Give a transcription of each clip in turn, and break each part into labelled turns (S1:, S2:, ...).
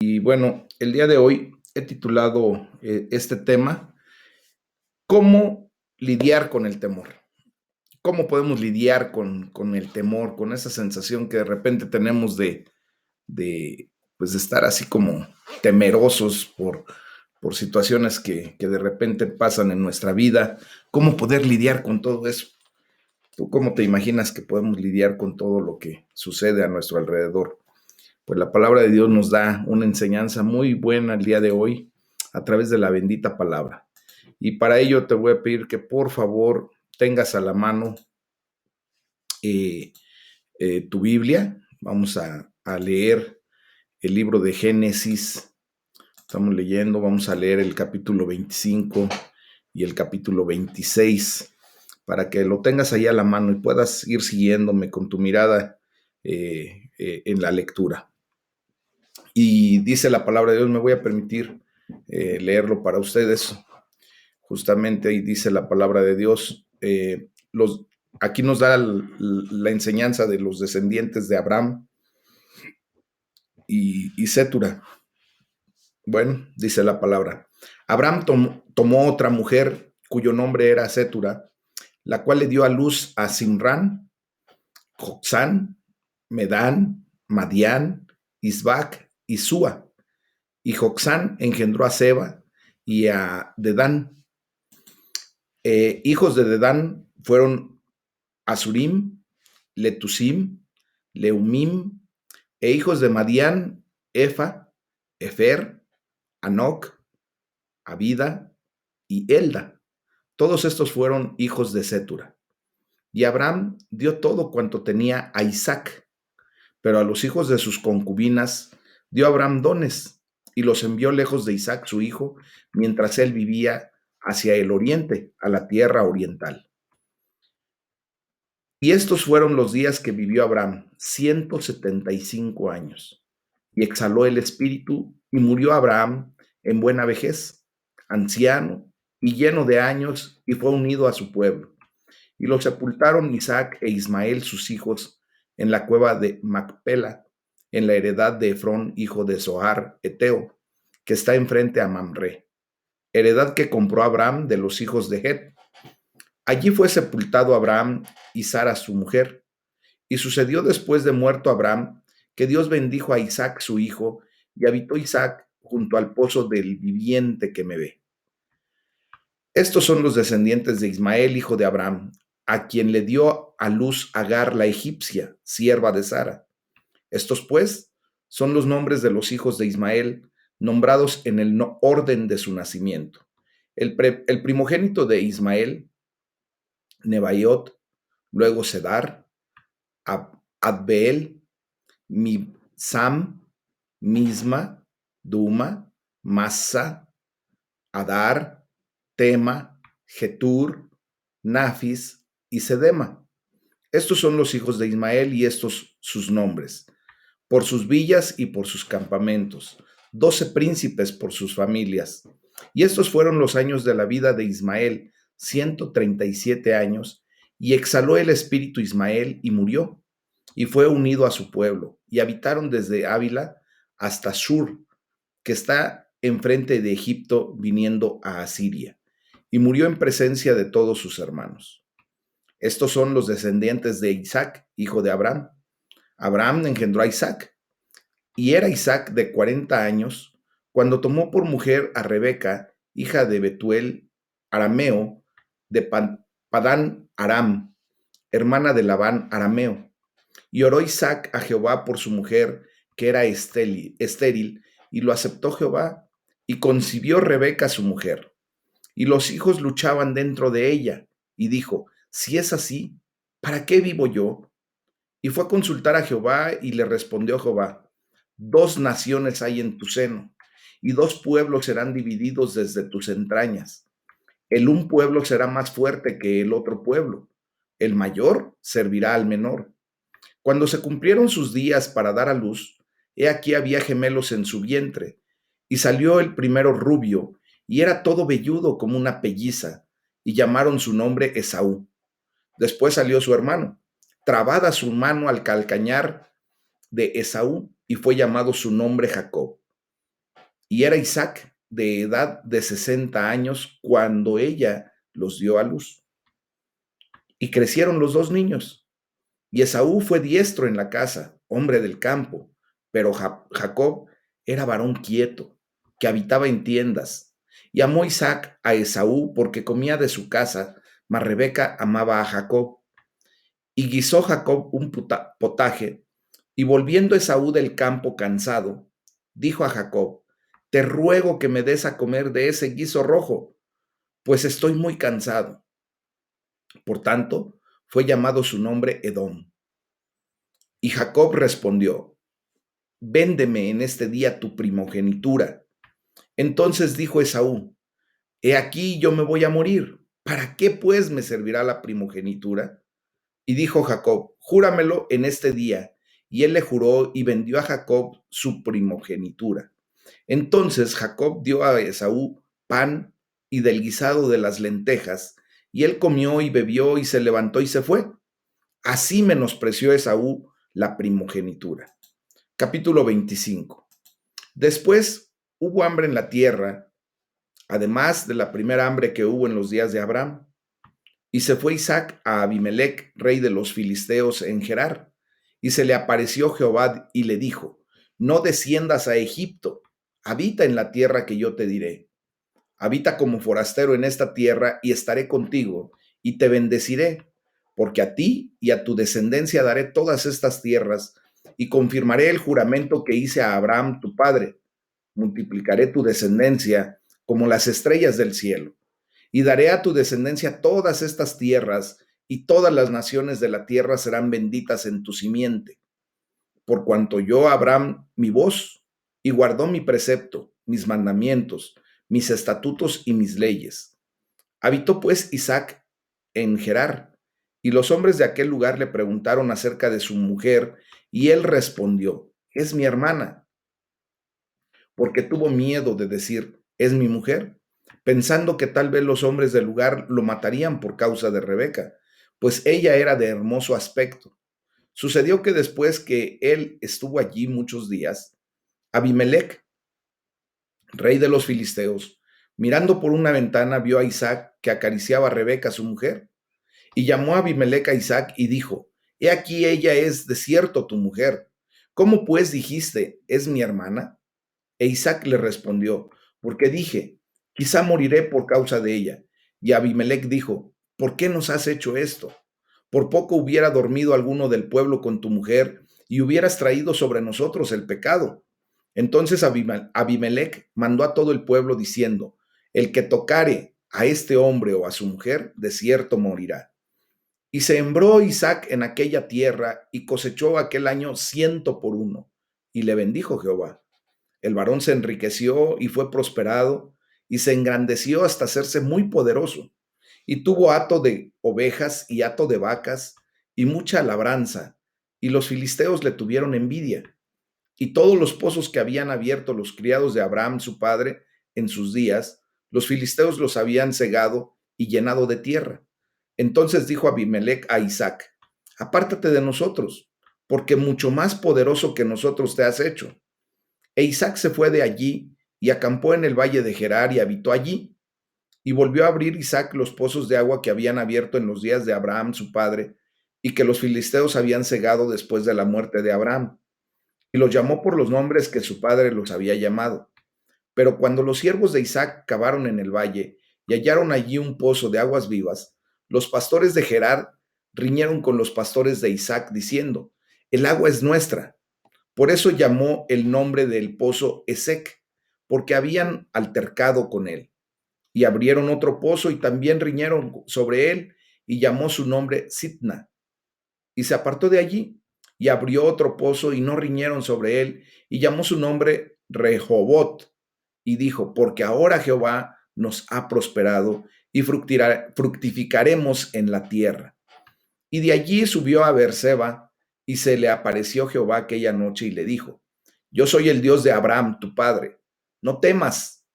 S1: Y bueno, el día de hoy he titulado este tema, ¿cómo lidiar con el temor? ¿Cómo podemos lidiar con el temor, con esa sensación que de repente tenemos de estar así como temerosos por situaciones que de repente pasan en nuestra vida? ¿Cómo poder lidiar con todo eso? ¿Tú cómo te imaginas que podemos lidiar con todo lo que sucede a nuestro alrededor? Pues la palabra de Dios nos da una enseñanza muy buena el día de hoy a través de la bendita palabra. Y para ello te voy a pedir que por favor tengas a la mano eh, tu Biblia. Vamos a leer el libro de Génesis. Estamos leyendo, vamos a leer el capítulo 25 y el capítulo 26 para que lo tengas ahí a la mano y puedas ir siguiéndome con tu mirada en la lectura. Y dice la palabra de Dios, me voy a permitir leerlo para ustedes. Justamente ahí dice la palabra de Dios. Aquí nos da la enseñanza de los descendientes de Abraham y Sétura. Bueno, dice la palabra. Abraham tomó otra mujer cuyo nombre era Sétura, la cual le dio a luz a Simrán, Joxán, Medán, Madián, Isbac y Súa. Y Joxán engendró a Seba y a Dedán. Hijos de Dedán fueron Azurim, Letusim, Leumim, e hijos de Madián, Efa, Efer, Anoc, Abida y Elda. Todos estos fueron hijos de Sétura. Y Abraham dio todo cuanto tenía a Isaac, pero a los hijos de sus concubinas dio Abraham dones y los envió lejos de Isaac su hijo, mientras él vivía hacia el oriente, a la tierra oriental. Y estos fueron los días que vivió Abraham, 175 años. Y exhaló el espíritu y murió Abraham en buena vejez, anciano y lleno de años, y fue unido a su pueblo. Y lo sepultaron Isaac e Ismael, sus hijos, en la cueva de Macpela, en la heredad de Efrón, hijo de Zohar, Eteo, que está enfrente a Mamre, heredad que compró Abraham de los hijos de Het. Allí fue sepultado Abraham y Sara su mujer. Y sucedió después de muerto Abraham, que Dios bendijo a Isaac su hijo, y habitó Isaac junto al pozo del viviente que me ve. Estos son los descendientes de Ismael, hijo de Abraham, a quien le dio a luz Agar la egipcia, sierva de Sara. Estos, pues, son los nombres de los hijos de Ismael, nombrados en el orden de su nacimiento. El primogénito de Ismael, Nebaiot, luego Sedar, Adbeel, Mibsam, Misma, Duma, Massa, Adar, Tema, Getur, Nafis y Sedema. Estos son los hijos de Ismael y estos sus nombres, por sus villas y por sus campamentos, 12 príncipes por sus familias. Y estos fueron los años de la vida de Ismael, 137 años, y exhaló el espíritu Ismael y murió, y fue unido a su pueblo, y habitaron desde Ávila hasta Shur, que está enfrente de Egipto, viniendo a Asiria, y murió en presencia de todos sus hermanos. Estos son los descendientes de Isaac, hijo de Abraham. Abraham engendró a Isaac, y era Isaac de 40 años cuando tomó por mujer a Rebeca, hija de Betuel arameo, de Padán Aram, hermana de Labán arameo. Y oró Isaac a Jehová por su mujer, que era estéril, y lo aceptó Jehová, y concibió Rebeca su mujer. Y los hijos luchaban dentro de ella, y dijo, si es así, ¿para qué vivo yo? Y fue a consultar a Jehová, y le respondió Jehová, 2 naciones hay en tu seno, y 2 pueblos serán divididos desde tus entrañas. El un pueblo será más fuerte que el otro pueblo, el mayor servirá al menor. Cuando se cumplieron sus días para dar a luz, he aquí había gemelos en su vientre, y salió el primero rubio, y era todo velludo como una pelliza, y llamaron su nombre Esaú. Después salió su hermano, trabada su mano al calcañar de Esaú, y fue llamado su nombre Jacob. y era Isaac de edad de 60 años cuando ella los dio a luz. Y crecieron los dos niños. Y Esaú fue diestro en la casa, hombre del campo, pero Jacob era varón quieto, que habitaba en tiendas. Y amó Isaac a Esaú porque comía de su casa, mas Rebeca amaba a Jacob. Y guisó Jacob un potaje, y volviendo Esaú del campo cansado, dijo a Jacob: Te ruego que me des a comer de ese guiso rojo, pues estoy muy cansado. Por tanto, fue llamado su nombre Edom. Y Jacob respondió: Véndeme en este día tu primogenitura. Entonces dijo Esaú: He aquí yo me voy a morir. ¿Para qué pues me servirá la primogenitura? Y dijo Jacob: Júramelo en este día. Y él le juró y vendió a Jacob su primogenitura. Entonces Jacob dio a Esaú pan y del guisado de las lentejas, y él comió y bebió y se levantó y se fue. Así menospreció Esaú la primogenitura. Capítulo 25. Después hubo hambre en la tierra, además de la primera hambre que hubo en los días de Abraham. Y se fue Isaac a Abimelec, rey de los filisteos, en Gerar. Y se le apareció Jehová y le dijo: No desciendas a Egipto, habita en la tierra que yo te diré. Habita como forastero en esta tierra y estaré contigo y te bendeciré, porque a ti y a tu descendencia daré todas estas tierras y confirmaré el juramento que hice a Abraham tu padre. Multiplicaré tu descendencia como las estrellas del cielo y daré a tu descendencia todas estas tierras, y todas las naciones de la tierra serán benditas en tu simiente. Por cuanto oyó Abraham mi voz, y guardó mi precepto, mis mandamientos, mis estatutos y mis leyes. Habitó pues Isaac en Gerar, y los hombres de aquel lugar le preguntaron acerca de su mujer, y él respondió: Es mi hermana, porque tuvo miedo de decir: Es mi mujer, pensando que tal vez los hombres del lugar lo matarían por causa de Rebeca, pues ella era de hermoso aspecto. Sucedió que después que él estuvo allí muchos días, Abimelec, rey de los filisteos, mirando por una ventana, vio a Isaac que acariciaba a Rebeca, su mujer, y llamó a Abimelec a Isaac y dijo: He aquí ella es de cierto tu mujer. ¿Cómo pues dijiste: Es mi hermana? E Isaac le respondió: Porque dije: Quizá moriré por causa de ella. Y Abimelec dijo: ¿Por qué nos has hecho esto? Por poco hubiera dormido alguno del pueblo con tu mujer y hubieras traído sobre nosotros el pecado. Entonces Abimelec mandó a todo el pueblo diciendo: El que tocare a este hombre o a su mujer, de cierto morirá. Y sembró Isaac en aquella tierra y cosechó aquel año 100 por 1. Y le bendijo Jehová. El varón se enriqueció y fue prosperado y se engrandeció hasta hacerse muy poderoso. Y tuvo hato de ovejas y hato de vacas y mucha labranza. Y los filisteos le tuvieron envidia. Y todos los pozos que habían abierto los criados de Abraham, su padre, en sus días, los filisteos los habían cegado y llenado de tierra. Entonces dijo Abimelec a Isaac: Apártate de nosotros, porque mucho más poderoso que nosotros te has hecho. E Isaac se fue de allí y acampó en el valle de Gerar y habitó allí. Y volvió a abrir Isaac los pozos de agua que habían abierto en los días de Abraham su padre, y que los filisteos habían cegado después de la muerte de Abraham. Y los llamó por los nombres que su padre los había llamado. Pero cuando los siervos de Isaac cavaron en el valle y hallaron allí un pozo de aguas vivas, los pastores de Gerar riñeron con los pastores de Isaac, diciendo: El agua es nuestra. Por eso llamó el nombre del pozo Esec, porque habían altercado con él. Y abrieron otro pozo y también riñeron sobre él, y llamó su nombre Sitna. Y se apartó de allí, y abrió otro pozo y no riñeron sobre él, y llamó su nombre Rehobot. Y dijo: Porque ahora Jehová nos ha prosperado y fructificaremos en la tierra. Y de allí subió a Beerseba, y se le apareció Jehová aquella noche y le dijo: Yo soy el Dios de Abraham, tu padre. No temas,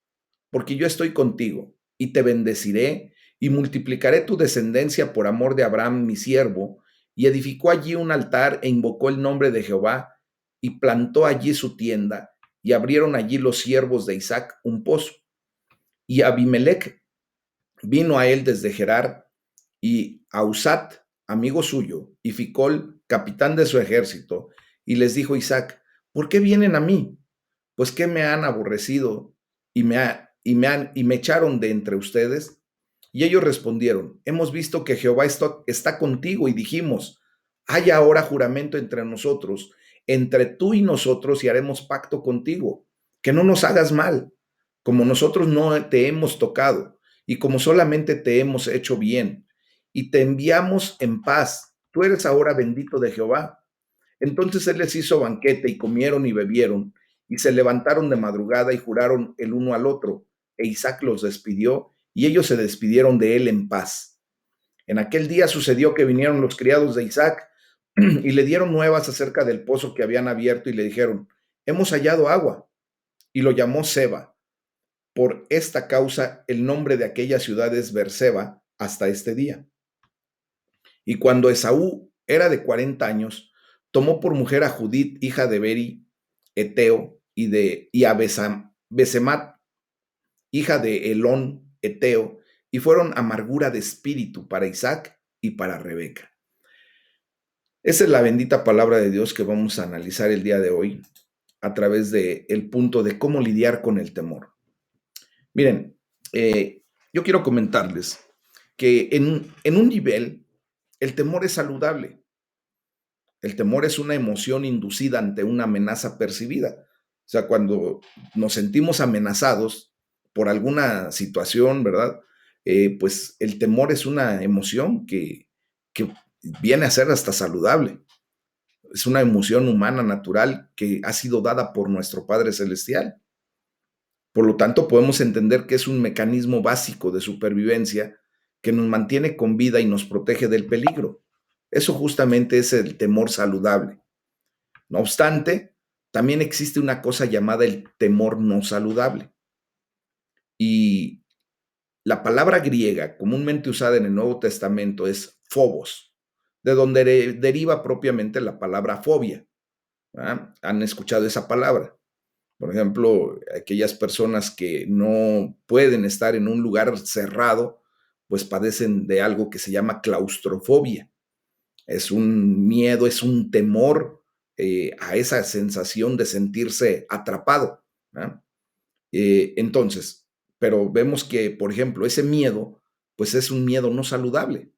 S1: porque yo estoy contigo, y te bendeciré, y multiplicaré tu descendencia por amor de Abraham, mi siervo. Y edificó allí un altar e invocó el nombre de Jehová, y plantó allí su tienda, y abrieron allí los siervos de Isaac un pozo. Y Abimelech vino a él desde Gerar, y Ausat, amigo suyo, y Ficol, capitán de su ejército, y les dijo Isaac: ¿por qué vienen a mí? Pues que me han aborrecido y me echaron de entre ustedes. Y ellos respondieron: hemos visto que Jehová está contigo, y dijimos: hay ahora juramento entre nosotros, entre tú y nosotros, y haremos pacto contigo, que no nos hagas mal, como nosotros no te hemos tocado, y como solamente te hemos hecho bien, y te enviamos en paz. Tú eres ahora bendito de Jehová. Entonces él les hizo banquete, y comieron y bebieron, y se levantaron de madrugada y juraron el uno al otro, e Isaac los despidió, y ellos se despidieron de él en paz. En aquel día sucedió que vinieron los criados de Isaac y le dieron nuevas acerca del pozo que habían abierto, y le dijeron: hemos hallado agua. Y lo llamó Seba. Por esta causa el nombre de aquella ciudad es Beerseba hasta este día. Y cuando Esaú era de 40 años, tomó por mujer a Judith, hija de Beri, Eteo, y a Besemat, hija de Elón, Eteo, y fueron amargura de espíritu para Isaac y para Rebeca. Esa es la bendita palabra de Dios que vamos a analizar el día de hoy a través del punto de cómo lidiar con el temor. Miren, yo quiero comentarles que en un nivel el temor es saludable. El temor es una emoción inducida ante una amenaza percibida. O sea, cuando nos sentimos amenazados por alguna situación, ¿verdad? Pues el temor es una emoción que viene a ser hasta saludable. Es una emoción humana natural que ha sido dada por nuestro Padre Celestial. Por lo tanto, podemos entender que es un mecanismo básico de supervivencia que nos mantiene con vida y nos protege del peligro. Eso justamente es el temor saludable. No obstante, también existe una cosa llamada el temor no saludable. Y la palabra griega comúnmente usada en el Nuevo Testamento es phobos, de donde deriva propiamente la palabra fobia. ¿Verdad? ¿Han escuchado esa palabra? Por ejemplo, aquellas personas que no pueden estar en un lugar cerrado, pues padecen de algo que se llama claustrofobia. Es un miedo, es un temor a esa sensación de sentirse atrapado. ¿Ah? Entonces, pero vemos que, por ejemplo, ese miedo, pues es un miedo no saludable.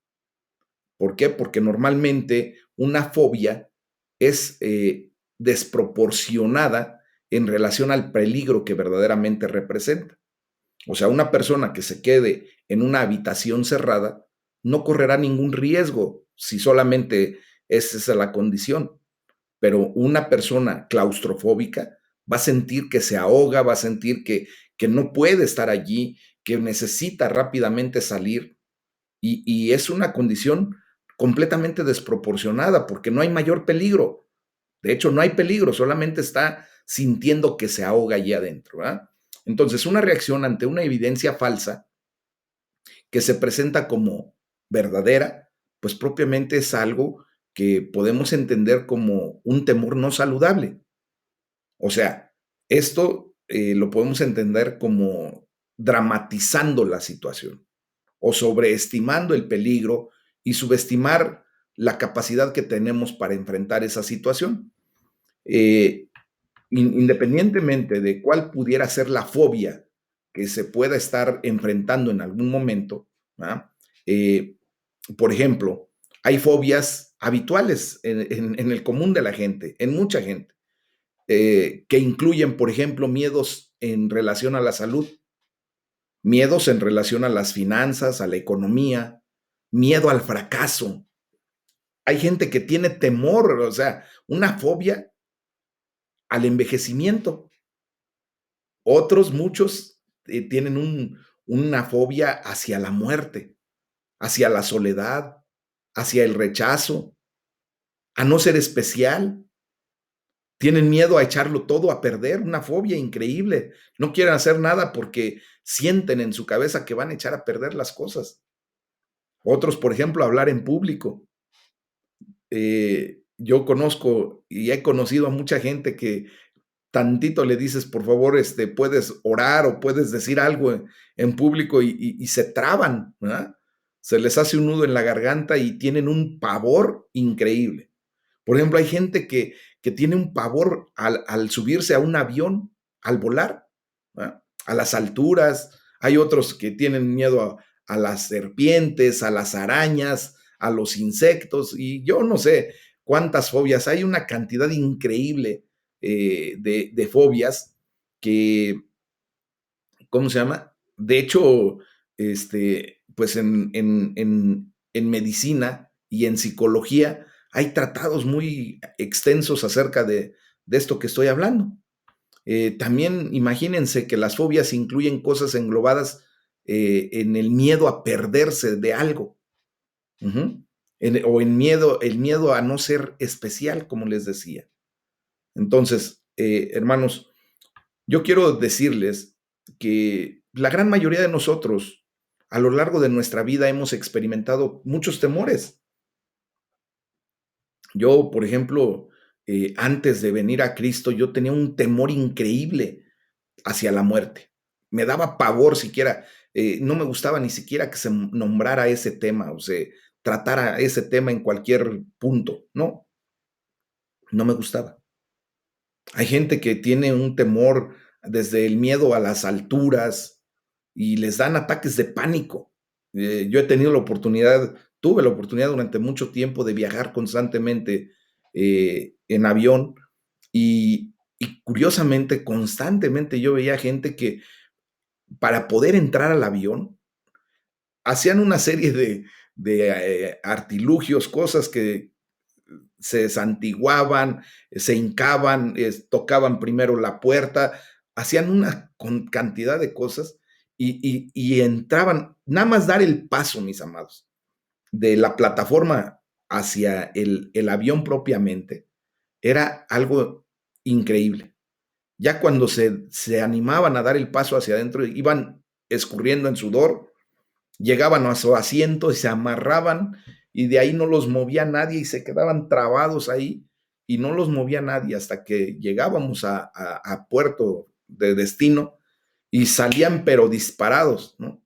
S1: ¿Por qué? Porque normalmente una fobia es desproporcionada en relación al peligro que verdaderamente representa. O sea, una persona que se quede en una habitación cerrada no correrá ningún riesgo si solamente esa es la condición. Pero una persona claustrofóbica va a sentir que se ahoga, va a sentir que no puede estar allí, que necesita rápidamente salir. Y es una condición completamente desproporcionada porque no hay mayor peligro. De hecho, no hay peligro, solamente está sintiendo que se ahoga allí adentro. ¿Verdad? Entonces, una reacción ante una evidencia falsa que se presenta como verdadera, pues propiamente es algo que podemos entender como un temor no saludable. O sea, esto lo podemos entender como dramatizando la situación o sobreestimando el peligro y subestimar la capacidad que tenemos para enfrentar esa situación. Eh, Independientemente de cuál pudiera ser la fobia que se pueda estar enfrentando en algún momento, ¿verdad? Eh, por ejemplo, hay fobias habituales en el común de la gente, en mucha gente, que incluyen, por ejemplo, miedos en relación a la salud, miedos en relación a las finanzas, a la economía, miedo al fracaso. Hay gente que tiene temor, o sea, una fobia al envejecimiento. Otros, muchos, tienen una fobia hacia la muerte, hacia la soledad, hacia el rechazo, a no ser especial. Tienen miedo a echarlo todo a perder, una fobia increíble. No quieren hacer nada porque sienten en su cabeza que van a echar a perder las cosas. Otros, por ejemplo, hablar en público. Yo conozco y he conocido a mucha gente que tantito le dices, por favor, puedes orar o puedes decir algo en público y se traban, ¿verdad? Se les hace un nudo en la garganta y tienen un pavor increíble. Por ejemplo, hay gente que tiene un pavor al subirse a un avión, al volar, ¿verdad? A las alturas. Hay otros que tienen miedo a las serpientes, a las arañas, a los insectos, y yo no sé cuántas fobias. Hay una cantidad increíble de fobias que, ¿cómo se llama? De hecho, pues en medicina y en psicología hay tratados muy extensos acerca de esto que estoy hablando. También imagínense que las fobias incluyen cosas englobadas en el miedo a perderse de algo. Ujú. O en miedo, el miedo a no ser especial, como les decía. Entonces, hermanos, yo quiero decirles que la gran mayoría de nosotros, a lo largo de nuestra vida, hemos experimentado muchos temores. Yo, por ejemplo, antes de venir a Cristo, yo tenía un temor increíble hacia la muerte. Me daba pavor siquiera, no me gustaba ni siquiera que se nombrara ese tema, o se tratara ese tema en cualquier punto. No, no me gustaba. Hay gente que tiene un temor desde el miedo a las alturas y les dan ataques de pánico. Yo he tenido la oportunidad, tuve la oportunidad durante mucho tiempo de viajar constantemente en avión y curiosamente, constantemente yo veía gente que para poder entrar al avión hacían una serie de artilugios, cosas que se santiguaban, se hincaban, tocaban primero la puerta, hacían una cantidad de cosas y entraban, nada más dar el paso, mis amados, de la plataforma hacia el avión propiamente, era algo increíble. Ya cuando se animaban a dar el paso hacia adentro, iban escurriendo en sudor, llegaban a su asiento y se amarraban y de ahí no los movía nadie y se quedaban trabados ahí y no los movía nadie hasta que llegábamos a puerto de destino y salían pero disparados, ¿no?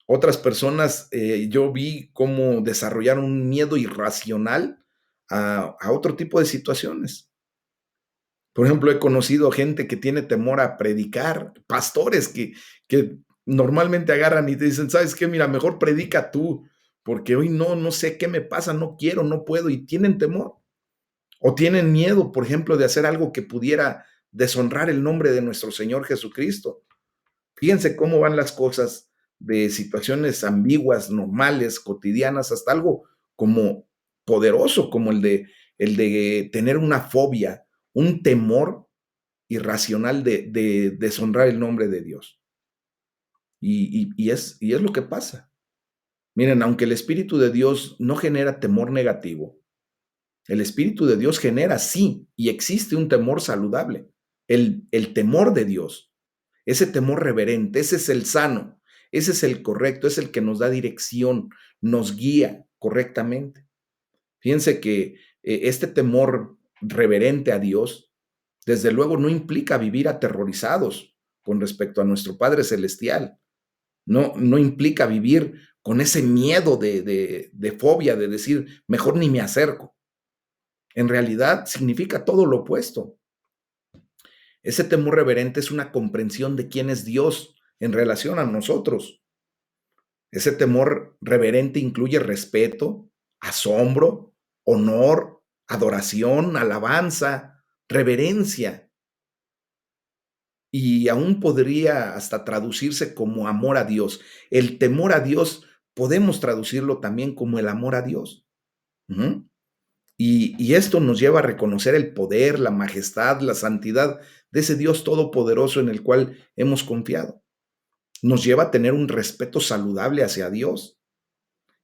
S1: Otras personas, yo vi cómo desarrollaron un miedo irracional a otro tipo de situaciones. Por ejemplo, he conocido gente que tiene temor a predicar, pastores que normalmente agarran y te dicen, ¿sabes qué? Mira, mejor predica tú, porque hoy no sé qué me pasa, no quiero, no puedo, y tienen temor. O tienen miedo, por ejemplo, de hacer algo que pudiera deshonrar el nombre de nuestro Señor Jesucristo. Fíjense cómo van las cosas de situaciones ambiguas, normales, cotidianas, hasta algo como poderoso, como el de tener una fobia, un temor irracional de deshonrar el nombre de Dios. Y es lo que pasa. Miren, aunque el Espíritu de Dios no genera temor negativo, el Espíritu de Dios genera, sí, y existe un temor saludable, el temor de Dios, ese temor reverente, ese es el sano, ese es el correcto, es el que nos da dirección, nos guía correctamente. Fíjense que este temor reverente a Dios, desde luego no implica vivir aterrorizados con respecto a nuestro Padre Celestial. No implica vivir con ese miedo de fobia, de decir, mejor ni me acerco. En realidad significa todo lo opuesto. Ese temor reverente es una comprensión de quién es Dios en relación a nosotros. Ese temor reverente incluye respeto, asombro, honor, adoración, alabanza, reverencia. Y aún podría hasta traducirse como amor a Dios. El temor a Dios podemos traducirlo también como el amor a Dios. Ujú. Y esto nos lleva a reconocer el poder, la majestad, la santidad de ese Dios todopoderoso en el cual hemos confiado. Nos lleva a tener un respeto saludable hacia Dios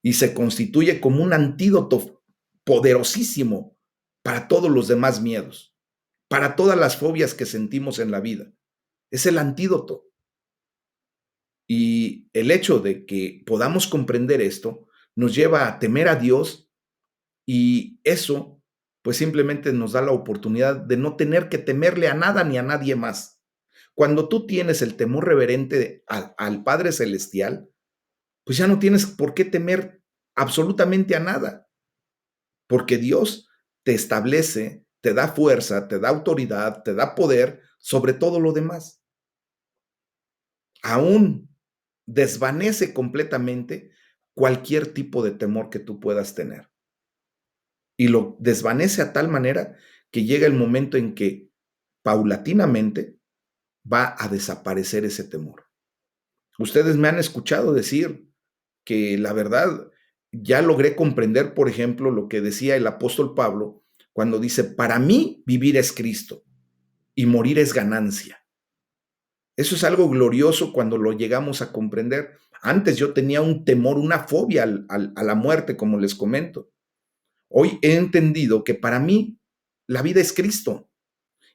S1: y se constituye como un antídoto poderosísimo para todos los demás miedos, para todas las fobias que sentimos en la vida. Es el antídoto. Y el hecho de que podamos comprender esto nos lleva a temer a Dios y eso pues simplemente nos da la oportunidad de no tener que temerle a nada ni a nadie más. Cuando tú tienes el temor reverente al Padre Celestial, pues ya no tienes por qué temer absolutamente a nada, porque Dios te establece, te da fuerza, te da autoridad, te da poder sobre todo lo demás. Aún desvanece completamente cualquier tipo de temor que tú puedas tener. Y lo desvanece a tal manera que llega el momento en que paulatinamente va a desaparecer ese temor. Ustedes me han escuchado decir que la verdad ya logré comprender, por ejemplo, lo que decía el apóstol Pablo cuando dice, para mí vivir es Cristo y morir es ganancia. Eso es algo glorioso cuando lo llegamos a comprender. Antes yo tenía un temor, una fobia a la muerte, como les comento. Hoy he entendido que para mí la vida es Cristo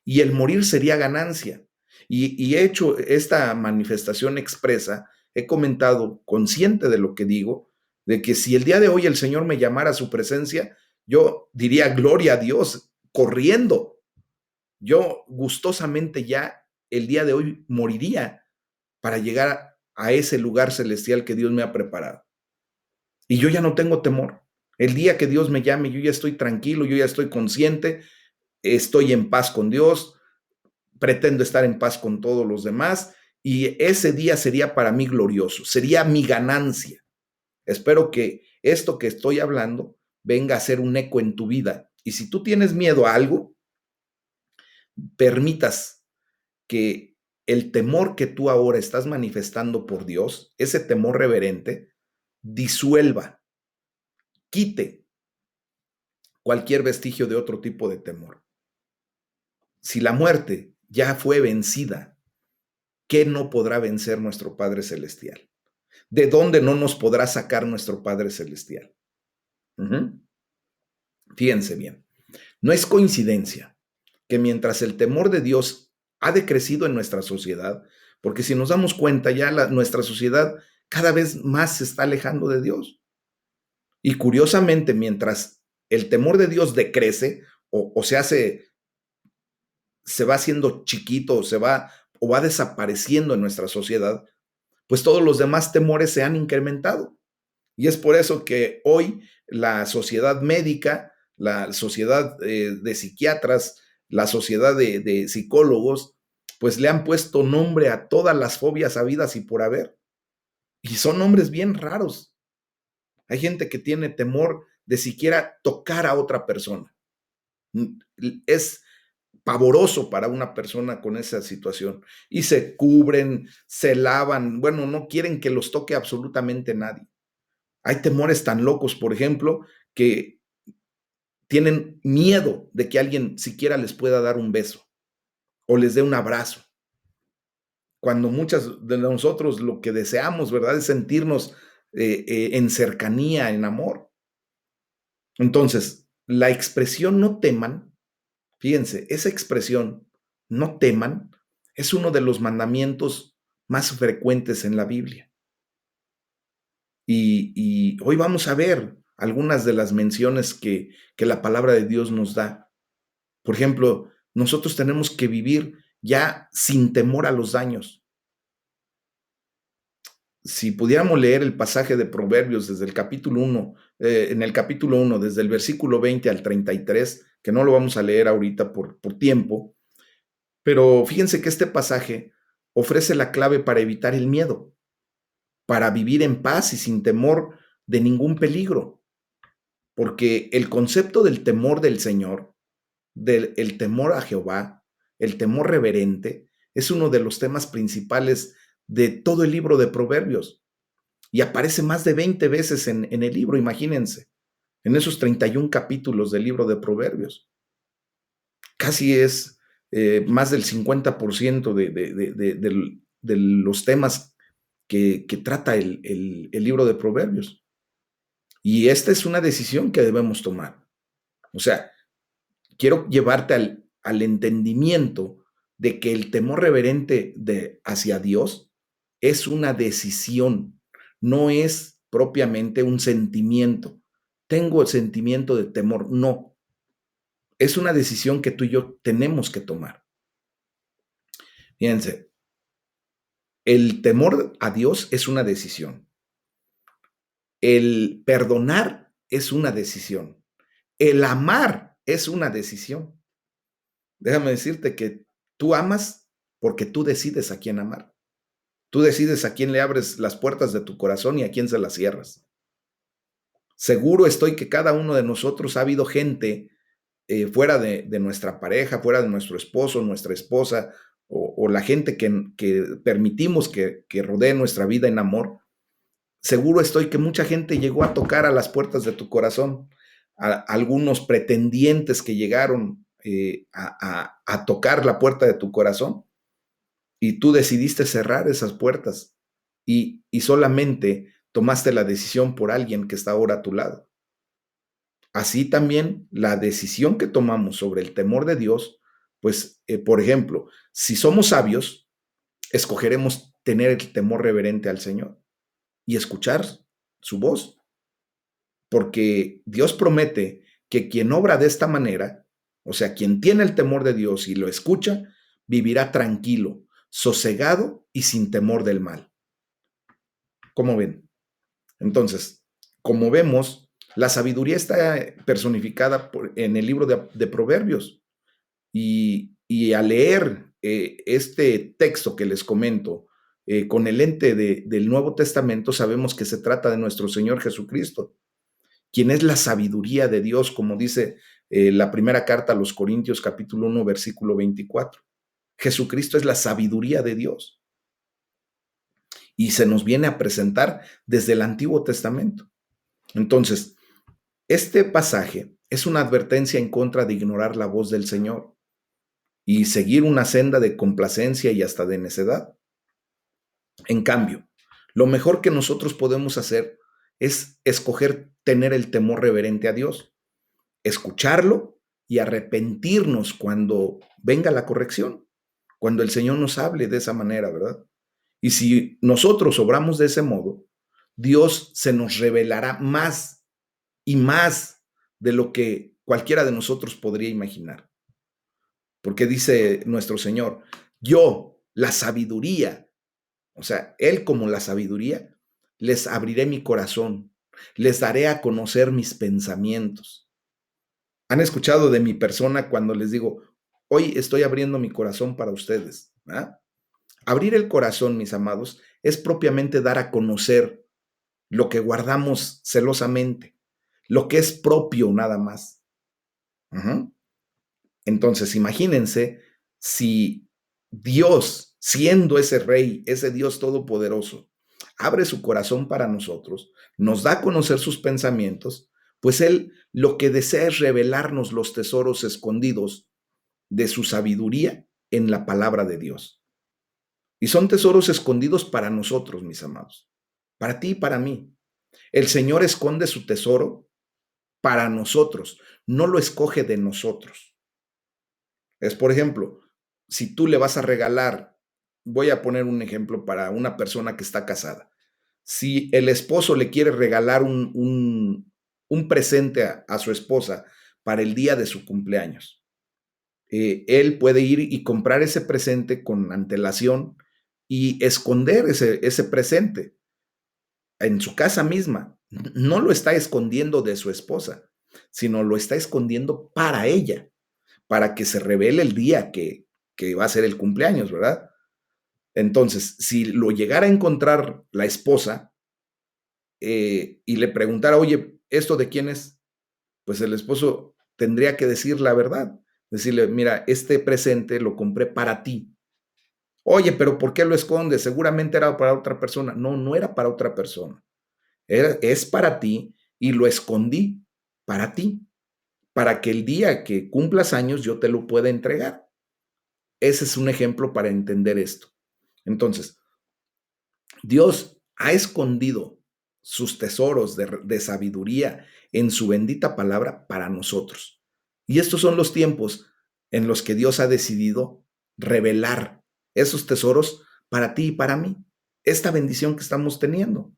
S1: y el morir sería ganancia. Y he hecho esta manifestación expresa, he comentado consciente de lo que digo, de que si el día de hoy el Señor me llamara a su presencia, yo diría gloria a Dios, corriendo. Yo gustosamente ya el día de hoy moriría para llegar a ese lugar celestial que Dios me ha preparado. Y yo ya no tengo temor. El día que Dios me llame, yo ya estoy tranquilo, yo ya estoy consciente, estoy en paz con Dios, pretendo estar en paz con todos los demás y ese día sería para mí glorioso, sería mi ganancia. Espero que esto que estoy hablando venga a ser un eco en tu vida. Y si tú tienes miedo a algo, permitas que el temor que tú ahora estás manifestando por Dios, ese temor reverente, disuelva, quite cualquier vestigio de otro tipo de temor. Si la muerte ya fue vencida, ¿qué no podrá vencer nuestro Padre Celestial? ¿De dónde no nos podrá sacar nuestro Padre Celestial? Ujú. Fíjense bien, no es coincidencia que mientras el temor de Dios ha decrecido en nuestra sociedad, porque si nos damos cuenta ya nuestra sociedad cada vez más se está alejando de Dios. Y curiosamente, mientras el temor de Dios decrece o se va haciendo chiquito, o va desapareciendo en nuestra sociedad, pues todos los demás temores se han incrementado. Y es por eso que hoy la sociedad médica, la sociedad de psiquiatras, la sociedad de psicólogos, pues le han puesto nombre a todas las fobias habidas y por haber. Y son nombres bien raros. Hay gente que tiene temor de siquiera tocar a otra persona. Es pavoroso para una persona con esa situación. Y se cubren, se lavan, bueno, no quieren que los toque absolutamente nadie. Hay temores tan locos, por ejemplo, que tienen miedo de que alguien siquiera les pueda dar un beso o les dé un abrazo. Cuando muchas de nosotros lo que deseamos, ¿verdad?, es sentirnos en cercanía, en amor. Entonces, la expresión no teman, fíjense, esa expresión no teman es uno de los mandamientos más frecuentes en la Biblia. Y hoy vamos a ver algunas de las menciones que la palabra de Dios nos da. Por ejemplo, nosotros tenemos que vivir ya sin temor a los daños. Si pudiéramos leer el pasaje de Proverbios desde el capítulo 1, en el capítulo 1, desde el versículo 20 al 33, que no lo vamos a leer ahorita por tiempo, pero fíjense que este pasaje ofrece la clave para evitar el miedo, para vivir en paz y sin temor de ningún peligro. Porque el concepto del temor del Señor, del el temor a Jehová, el temor reverente, es uno de los temas principales de todo el libro de Proverbios. Y aparece más de 20 veces en el libro, imagínense, en esos 31 capítulos del libro de Proverbios. Casi es más del 50% de los temas que trata el libro de Proverbios. Y esta es una decisión que debemos tomar. O sea, quiero llevarte al entendimiento de que el temor reverente hacia Dios es una decisión, no es propiamente un sentimiento. Tengo el sentimiento de temor, no. es una decisión que tú y yo tenemos que tomar. Fíjense, el temor a Dios es una decisión. El perdonar es una decisión. El amar es una decisión. Déjame decirte que tú amas porque tú decides a quién amar. Tú decides a quién le abres las puertas de tu corazón y a quién se las cierras. Seguro estoy que cada uno de nosotros ha habido gente fuera de nuestra pareja, fuera de nuestro esposo, nuestra esposa, o la gente que permitimos que rodee nuestra vida en amor. Seguro estoy que mucha gente llegó a tocar a las puertas de tu corazón, algunos pretendientes que llegaron a tocar la puerta de tu corazón y tú decidiste cerrar esas puertas y solamente tomaste la decisión por alguien que está ahora a tu lado. Así también la decisión que tomamos sobre el temor de Dios, pues, por ejemplo, si somos sabios, escogeremos tener el temor reverente al Señor y escuchar su voz, porque Dios promete que quien obra de esta manera, o sea, quien tiene el temor de Dios y lo escucha, vivirá tranquilo, sosegado y sin temor del mal. ¿Cómo ven? Entonces, como vemos, la sabiduría está personificada en el libro de Proverbios. Y al leer este texto que les comento con el lente del Nuevo Testamento, sabemos que se trata de nuestro Señor Jesucristo, quien es la sabiduría de Dios, como dice la primera carta a los Corintios capítulo 1, versículo 24. Jesucristo es la sabiduría de Dios y se nos viene a presentar desde el Antiguo Testamento. Entonces, este pasaje es una advertencia en contra de ignorar la voz del Señor y seguir una senda de complacencia y hasta de necedad. En cambio, lo mejor que nosotros podemos hacer es escoger tener el temor reverente a Dios, escucharlo y arrepentirnos cuando venga la corrección, cuando el Señor nos hable de esa manera, ¿verdad? Y si nosotros obramos de ese modo, Dios se nos revelará más y más de lo que cualquiera de nosotros podría imaginar. Porque dice nuestro Señor, yo, la sabiduría, o sea, Él como la sabiduría, les abriré mi corazón, les daré a conocer mis pensamientos. ¿Han escuchado de mi persona cuando les digo, hoy estoy abriendo mi corazón para ustedes? ¿Ah? Abrir el corazón, mis amados, es propiamente dar a conocer lo que guardamos celosamente, lo que es propio nada más. Uh-huh. Entonces, imagínense si Dios, siendo ese rey, ese Dios todopoderoso, abre su corazón para nosotros, nos da a conocer sus pensamientos, pues Él lo que desea es revelarnos los tesoros escondidos de su sabiduría en la palabra de Dios. Y son tesoros escondidos para nosotros, mis amados, para ti y para mí. El Señor esconde su tesoro para nosotros, no lo escoge de nosotros. Es, por ejemplo, si tú le vas a regalar, voy a poner un ejemplo para una persona que está casada. Si el esposo le quiere regalar un presente a su esposa para el día de su cumpleaños, él puede ir y comprar ese presente con antelación y esconder ese presente en su casa misma. No lo está escondiendo de su esposa, sino lo está escondiendo para ella, para que se revele el día que va a ser el cumpleaños, ¿verdad? Entonces, si lo llegara a encontrar la esposa y le preguntara, oye, ¿esto de quién es? Pues el esposo tendría que decir la verdad, decirle, mira, este presente lo compré para ti. Oye, pero ¿por qué lo escondes? Seguramente era para otra persona. No, no era para otra persona. Es para ti y lo escondí para ti, para que el día que cumplas años yo te lo pueda entregar. Ese es un ejemplo para entender esto. Entonces, Dios ha escondido sus tesoros de sabiduría en su bendita palabra para nosotros. Y estos son los tiempos en los que Dios ha decidido revelar esos tesoros para ti y para mí. Esta bendición que estamos teniendo.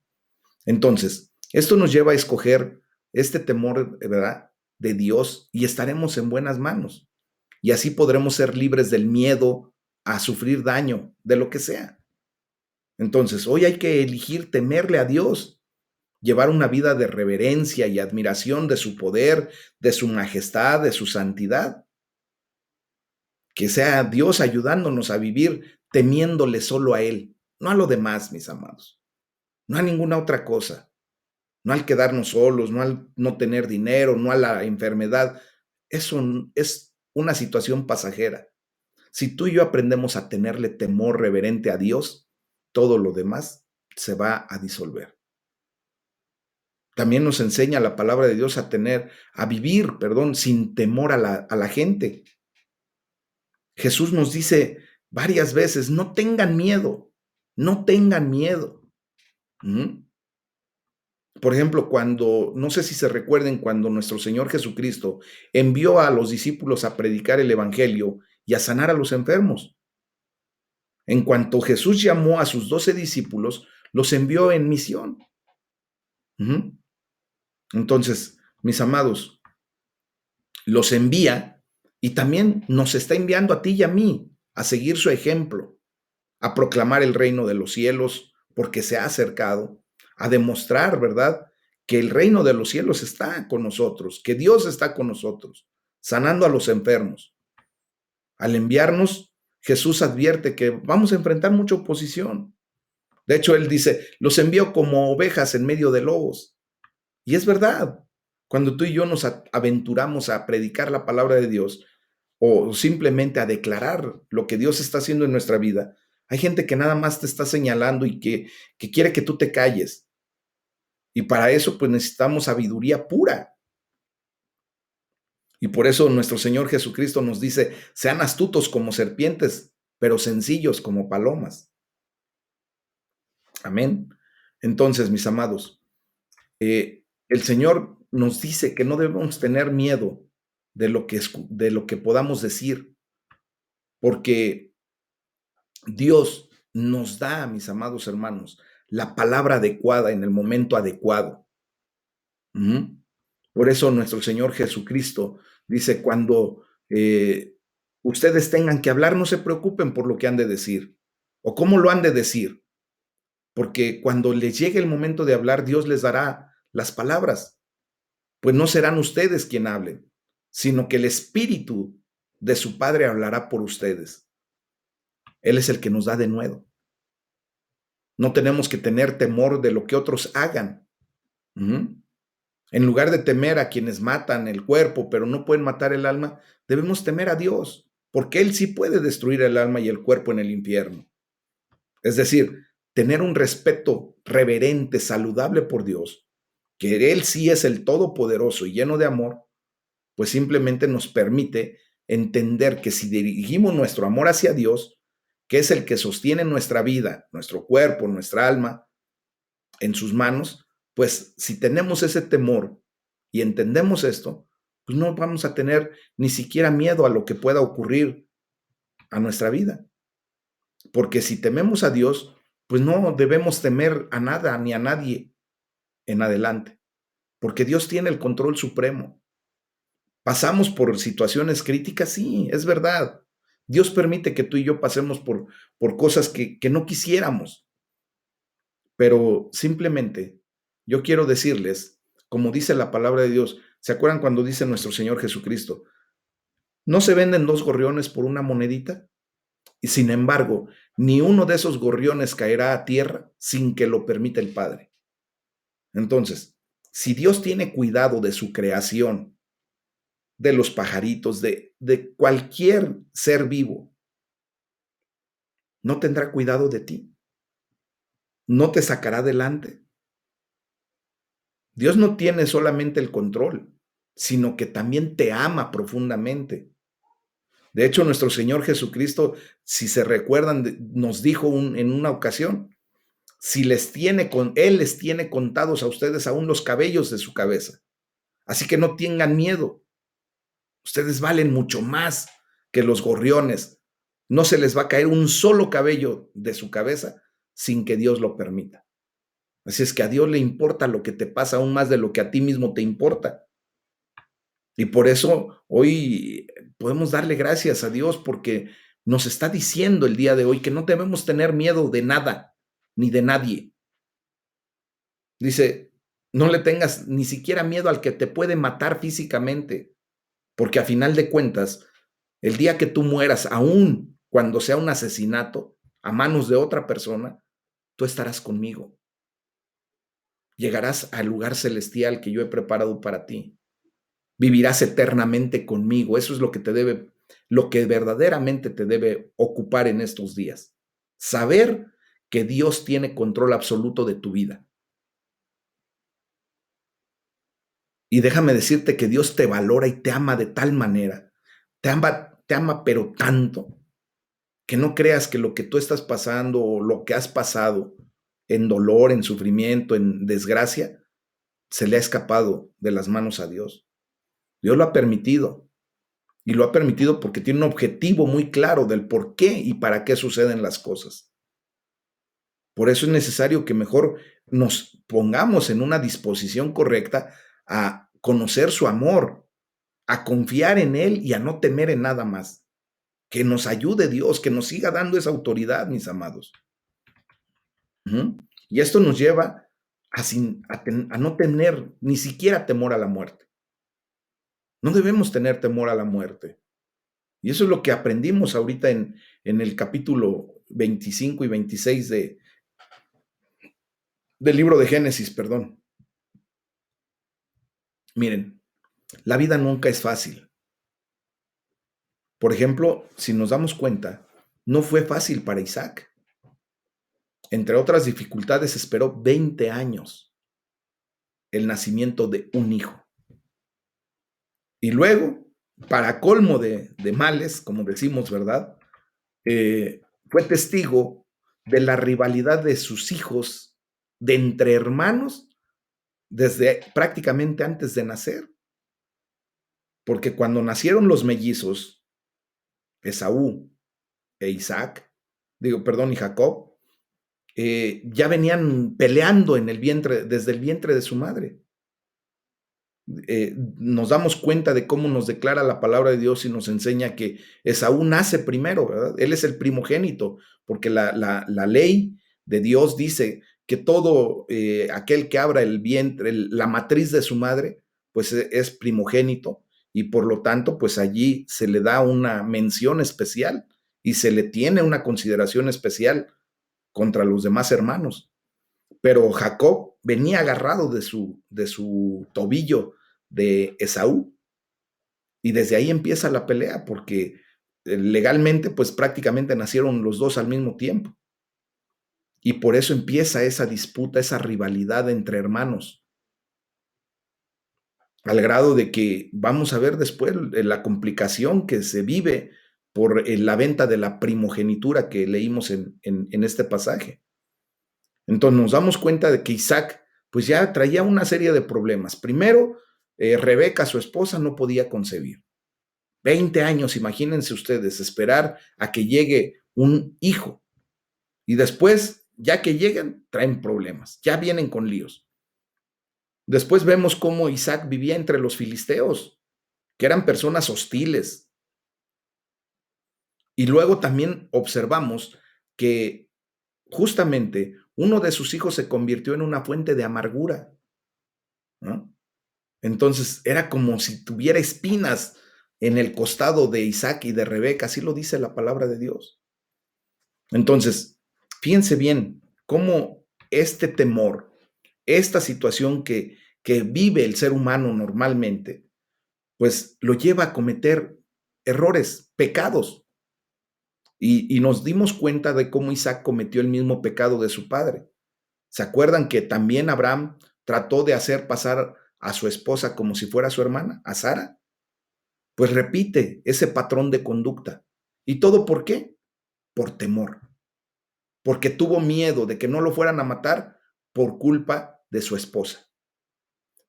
S1: Entonces, esto nos lleva a escoger este temor, ¿verdad? de Dios y estaremos en buenas manos. Y así podremos ser libres del miedo a sufrir daño, de lo que sea. Entonces, hoy hay que elegir temerle a Dios, llevar una vida de reverencia y admiración de su poder, de su majestad, de su santidad. Que sea Dios ayudándonos a vivir temiéndole solo a Él, no a lo demás, mis amados, no a ninguna otra cosa, no al quedarnos solos, no al no tener dinero, no a la enfermedad. Eso es una situación pasajera. Si tú y yo aprendemos a tenerle temor reverente a Dios, todo lo demás se va a disolver. También nos enseña la palabra de Dios a vivir, perdón, sin temor a la gente. Jesús nos dice varias veces, no tengan miedo, no tengan miedo. ¿Mm? Por ejemplo, no sé si se recuerden, cuando nuestro Señor Jesucristo envió a los discípulos a predicar el Evangelio y a sanar a los enfermos. En cuanto Jesús llamó a sus 12 discípulos, los envió en misión. Ujú. Entonces, mis amados, los envía y también nos está enviando a ti y a mí a seguir su ejemplo, a proclamar el reino de los cielos, porque se ha acercado, a demostrar, ¿verdad?, que el reino de los cielos está con nosotros, que Dios está con nosotros, sanando a los enfermos. Al enviarnos, Jesús advierte que vamos a enfrentar mucha oposición. De hecho, Él dice, los envío como ovejas en medio de lobos. Y es verdad. Cuando tú y yo nos aventuramos a predicar la palabra de Dios o simplemente a declarar lo que Dios está haciendo en nuestra vida, hay gente que nada más te está señalando y que quiere que tú te calles. Y para eso, pues necesitamos sabiduría pura. Y por eso nuestro Señor Jesucristo nos dice, sean astutos como serpientes, pero sencillos como palomas. Amén. Entonces, mis amados, el Señor nos dice que no debemos tener miedo de lo que podamos decir, porque Dios nos da, mis amados hermanos, la palabra adecuada en el momento adecuado. Ujú. Por eso nuestro Señor Jesucristo dice, cuando ustedes tengan que hablar, no se preocupen por lo que han de decir o cómo lo han de decir, porque cuando les llegue el momento de hablar, Dios les dará las palabras, pues no serán ustedes quien hablen, sino que el Espíritu de su Padre hablará por ustedes. Él es el que nos da de nuevo. No tenemos que tener temor de lo que otros hagan. Ujú. En lugar de temer a quienes matan el cuerpo, pero no pueden matar el alma, debemos temer a Dios, porque Él sí puede destruir el alma y el cuerpo en el infierno. Es decir, tener un respeto reverente, saludable por Dios, que Él sí es el Todopoderoso y lleno de amor, pues simplemente nos permite entender que si dirigimos nuestro amor hacia Dios, que es el que sostiene nuestra vida, nuestro cuerpo, nuestra alma, en sus manos, pues si tenemos ese temor y entendemos esto, pues no vamos a tener ni siquiera miedo a lo que pueda ocurrir a nuestra vida. Porque si tememos a Dios, pues no debemos temer a nada ni a nadie en adelante, porque Dios tiene el control supremo. ¿Pasamos por situaciones críticas? Sí, es verdad. Dios permite que tú y yo pasemos por cosas que no quisiéramos, pero simplemente yo quiero decirles, como dice la palabra de Dios, ¿se acuerdan cuando dice nuestro Señor Jesucristo? ¿No se venden dos gorriones por una monedita? Y sin embargo, ni uno de esos gorriones caerá a tierra sin que lo permita el Padre. Entonces, si Dios tiene cuidado de su creación, de los pajaritos, de cualquier ser vivo, ¿no tendrá cuidado de ti? ¿No te sacará adelante? Dios no tiene solamente el control, sino que también te ama profundamente. De hecho, nuestro Señor Jesucristo, si se recuerdan, nos dijo en una ocasión, si Él les tiene contados a ustedes aún los cabellos de su cabeza. Así que no tengan miedo. Ustedes valen mucho más que los gorriones. No se les va a caer un solo cabello de su cabeza sin que Dios lo permita. Así es que a Dios le importa lo que te pasa aún más de lo que a ti mismo te importa. Y por eso hoy podemos darle gracias a Dios porque nos está diciendo el día de hoy que no debemos tener miedo de nada ni de nadie. Dice, no le tengas ni siquiera miedo al que te puede matar físicamente, porque a final de cuentas, el día que tú mueras, aún cuando sea un asesinato a manos de otra persona, tú estarás conmigo. Llegarás al lugar celestial que yo he preparado para ti. Vivirás eternamente conmigo. Eso es lo que verdaderamente te debe ocupar en estos días. Saber que Dios tiene control absoluto de tu vida. Y déjame decirte que Dios te valora y te ama de tal manera, te ama pero tanto, que no creas que lo que tú estás pasando o lo que has pasado en dolor, en sufrimiento, en desgracia, se le ha escapado de las manos a Dios. Dios lo ha permitido y lo ha permitido porque tiene un objetivo muy claro del por qué y para qué suceden las cosas. Por eso es necesario que mejor nos pongamos en una disposición correcta a conocer su amor, a confiar en Él y a no temer en nada más. Que nos ayude Dios, que nos siga dando esa autoridad, mis amados. Ujú. Y esto nos lleva a no tener ni siquiera temor a la muerte. No debemos tener temor a la muerte. Y eso es lo que aprendimos ahorita en el capítulo 25 y 26 del libro de Génesis, perdón. Miren, la vida nunca es fácil. Por ejemplo, si nos damos cuenta, no fue fácil para Isaac. Entre otras dificultades, esperó 20 años el nacimiento de un hijo. Y luego, para colmo de males, como decimos, ¿verdad? Fue testigo de la rivalidad de sus hijos de entre hermanos desde prácticamente antes de nacer. Porque cuando nacieron los mellizos, Esaú e Isaac, y Jacob, ya venían peleando en el vientre, desde el vientre de su madre. Nos damos cuenta de cómo nos declara la palabra de Dios y nos enseña que Esaú nace primero, ¿verdad? Él es el primogénito, porque la ley de Dios dice que todo aquel que abra el vientre, la matriz de su madre, pues es primogénito y por lo tanto, pues allí se le da una mención especial y se le tiene una consideración especial contra los demás hermanos. Pero Jacob venía agarrado de su tobillo de Esaú y desde ahí empieza la pelea porque legalmente pues prácticamente nacieron los dos al mismo tiempo y por eso empieza esa disputa, esa rivalidad entre hermanos, al grado de que vamos a ver después la complicación que se vive por la venta de la primogenitura que leímos en este pasaje. Entonces nos damos cuenta de que Isaac pues ya traía una serie de problemas. Primero, Rebeca, su esposa, no podía concebir. 20 años, imagínense ustedes, esperar a que llegue un hijo. Y después, ya que llegan, traen problemas, ya vienen con líos. Después vemos cómo Isaac vivía entre los filisteos, que eran personas hostiles. Y luego también observamos que justamente uno de sus hijos se convirtió en una fuente de amargura, ¿no? Entonces era como si tuviera espinas en el costado de Isaac y de Rebeca, así lo dice la palabra de Dios. Entonces, fíjense bien cómo este temor, esta situación que vive el ser humano normalmente, pues lo lleva a cometer errores, pecados. Y nos dimos cuenta de cómo Isaac cometió el mismo pecado de su padre. ¿Se acuerdan que también Abraham trató de hacer pasar a su esposa como si fuera su hermana, a Sara? Pues repite ese patrón de conducta. ¿Y todo por qué? Por temor. Porque tuvo miedo de que no lo fueran a matar por culpa de su esposa.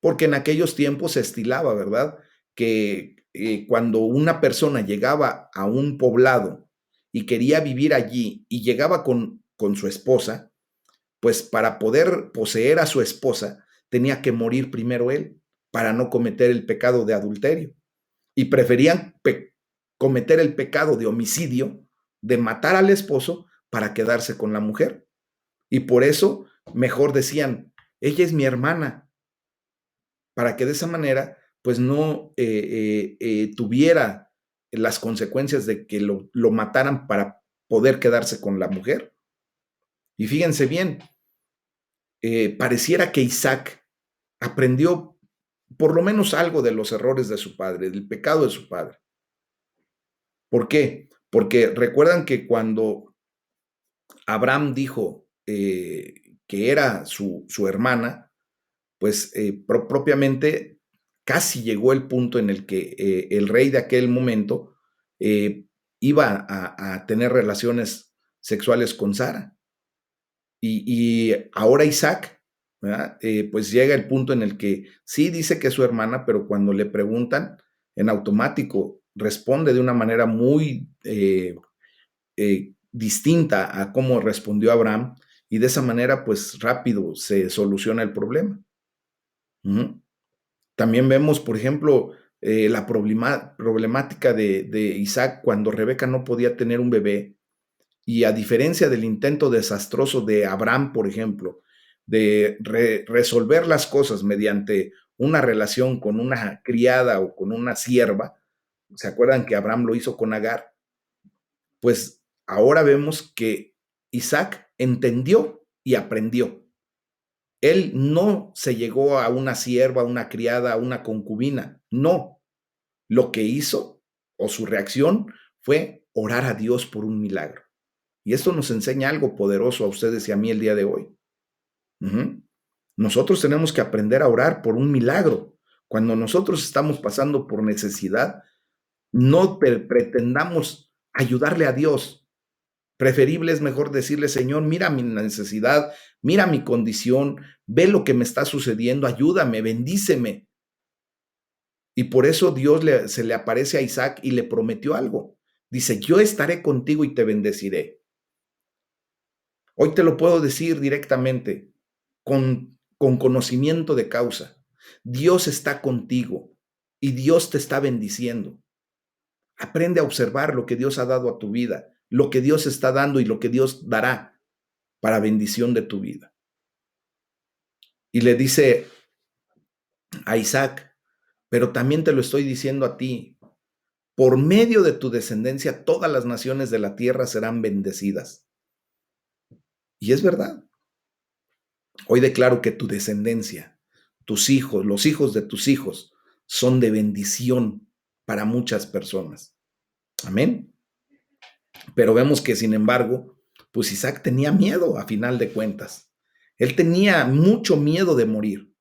S1: Porque en aquellos tiempos se estilaba, ¿verdad? Que cuando una persona llegaba a un poblado y quería vivir allí y llegaba con su esposa, pues para poder poseer a su esposa tenía que morir primero él para no cometer el pecado de adulterio. y preferían cometer el pecado de homicidio, de matar al esposo para quedarse con la mujer. Y por eso mejor decían, ella es mi hermana, para que de esa manera pues no tuviera las consecuencias de que lo mataran para poder quedarse con la mujer. Y fíjense bien, pareciera que Isaac aprendió por lo menos algo de los errores de su padre, del pecado de su padre. ¿Por qué? Porque recuerdan que cuando Abraham dijo que era su hermana, pues propiamente casi llegó el punto en el que el rey de aquel momento iba a tener relaciones sexuales con Sara. Y ahora Isaac, ¿verdad? Pues llega el punto en el que sí dice que es su hermana, pero cuando le preguntan, en automático responde de una manera muy distinta a cómo respondió Abraham, y de esa manera, pues rápido se soluciona el problema. También vemos, por ejemplo, la problemática de Isaac cuando Rebeca no podía tener un bebé, y a diferencia del intento desastroso de Abraham, por ejemplo, de resolver las cosas mediante una relación con una criada o con una sierva, ¿se acuerdan que Abraham lo hizo con Agar? Pues ahora vemos que Isaac entendió y aprendió. Él no se llegó a una sierva, a una criada, a una concubina. No. Lo que hizo o su reacción fue orar a Dios por un milagro. Y esto nos enseña algo poderoso a ustedes y a mí el día de hoy. Nosotros tenemos que aprender a orar por un milagro. Cuando nosotros estamos pasando por necesidad, no pretendamos ayudarle a Dios. Preferible es mejor decirle, Señor, mira mi necesidad, mira mi condición, ve lo que me está sucediendo, ayúdame, bendíceme. Y por eso Dios se le aparece a Isaac y le prometió algo. Dice, yo estaré contigo y te bendeciré. Hoy te lo puedo decir directamente, con conocimiento de causa. Dios está contigo y Dios te está bendiciendo. Aprende a observar lo que Dios ha dado a tu vida, lo que Dios está dando y lo que Dios dará para bendición de tu vida. Y le dice a Isaac, pero también te lo estoy diciendo a ti, por medio de tu descendencia todas las naciones de la tierra serán bendecidas. Y es verdad. Hoy declaro que tu descendencia, tus hijos, los hijos de tus hijos, son de bendición para muchas personas. Amén. Pero vemos que, sin embargo, pues Isaac tenía miedo a final de cuentas. Él tenía mucho miedo de morir.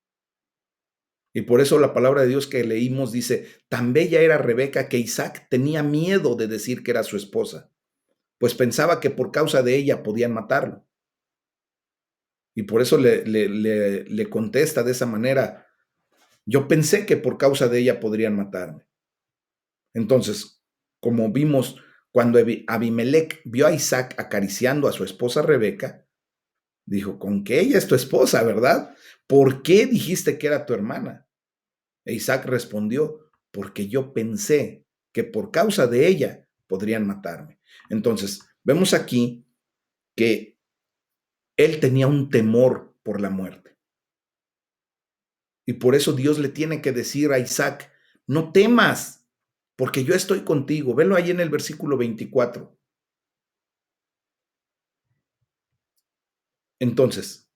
S1: Y por eso la palabra de Dios que leímos dice, tan bella era Rebeca que Isaac tenía miedo de decir que era su esposa, pues pensaba que por causa de ella podían matarlo. Y por eso le contesta de esa manera, yo pensé que por causa de ella podrían matarme. Entonces, como vimos, cuando Abimelech vio a Isaac acariciando a su esposa Rebeca, dijo, con que ella es tu esposa, ¿verdad? ¿Por qué dijiste que era tu hermana? E Isaac respondió, porque yo pensé que por causa de ella podrían matarme. Entonces, vemos aquí que él tenía un temor por la muerte. Y por eso Dios le tiene que decir a Isaac, no temas, porque yo estoy contigo. Velo ahí en el versículo 24. Entonces,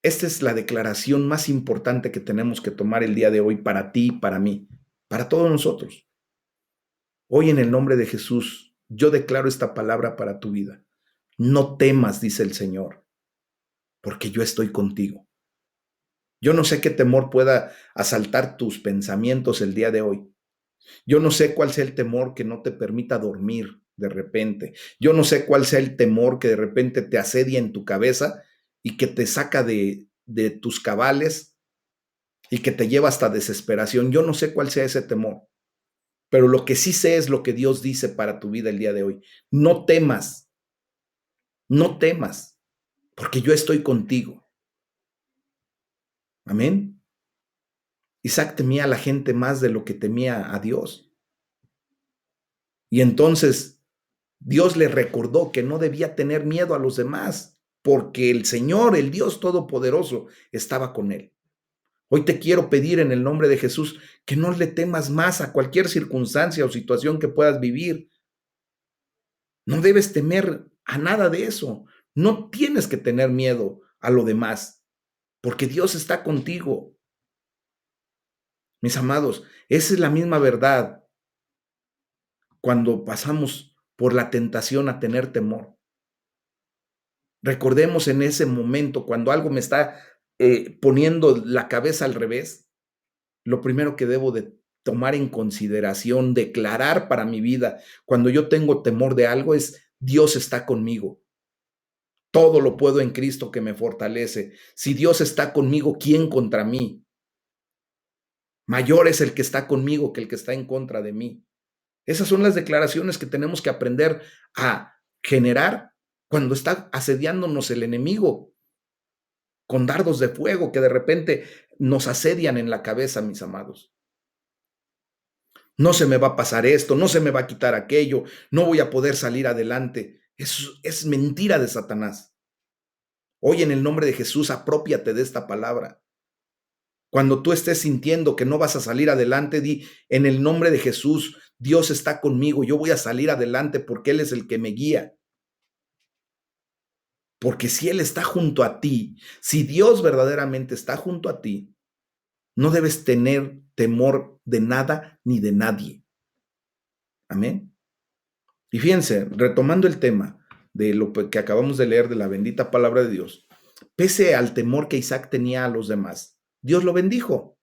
S1: esta es la declaración más importante que tenemos que tomar el día de hoy para ti y para mí, para todos nosotros. Hoy en el nombre de Jesús, yo declaro esta palabra para tu vida. No temas, dice el Señor, porque yo estoy contigo. Yo no sé qué temor pueda asaltar tus pensamientos el día de hoy. Yo no sé cuál sea el temor que no te permita dormir de repente. Yo no sé cuál sea el temor que de repente te asedia en tu cabeza y que te saca de tus cabales y que te lleva hasta desesperación. Yo no sé cuál sea ese temor, pero lo que sí sé es lo que Dios dice para tu vida el día de hoy. No temas, no temas, porque yo estoy contigo. Amén. Isaac temía a la gente más de lo que temía a Dios. Y entonces Dios le recordó que no debía tener miedo a los demás, porque el Señor, el Dios Todopoderoso, estaba con él. Hoy te quiero pedir en el nombre de Jesús que no le temas más a cualquier circunstancia o situación que puedas vivir. No debes temer a nada de eso. No tienes que tener miedo a lo demás, porque Dios está contigo. Mis amados, esa es la misma verdad cuando pasamos por la tentación a tener temor. Recordemos en ese momento, cuando algo me está poniendo la cabeza al revés, lo primero que debo de tomar en consideración, declarar para mi vida, cuando yo tengo temor de algo, es Dios está conmigo. Todo lo puedo en Cristo que me fortalece. Si Dios está conmigo, ¿quién contra mí? Mayor es el que está conmigo que el que está en contra de mí. Esas son las declaraciones que tenemos que aprender a generar cuando está asediándonos el enemigo con dardos de fuego que de repente nos asedian en la cabeza, mis amados. No se me va a pasar esto, no se me va a quitar aquello, no voy a poder salir adelante. Eso es mentira de Satanás. Hoy en el nombre de Jesús, apropiate de esta palabra. Cuando tú estés sintiendo que no vas a salir adelante, di en el nombre de Jesús, Dios está conmigo, yo voy a salir adelante porque Él es el que me guía. Porque si Él está junto a ti, si Dios verdaderamente está junto a ti, no debes tener temor de nada ni de nadie. Amén. Y fíjense, retomando el tema de lo que acabamos de leer de la bendita palabra de Dios, pese al temor que Isaac tenía a los demás, Dios lo bendijo.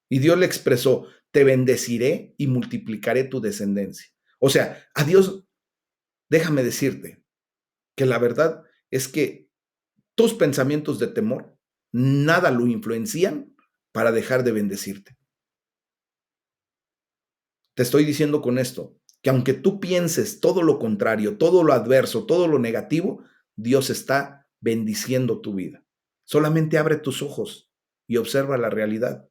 S1: Y Dios le expresó, te bendeciré y multiplicaré tu descendencia. O sea, a Dios, déjame decirte que la verdad es que tus pensamientos de temor nada lo influencian para dejar de bendecirte. Te estoy diciendo con esto, que aunque tú pienses todo lo contrario, todo lo adverso, todo lo negativo, Dios está bendiciendo tu vida. Solamente abre tus ojos y observa la realidad.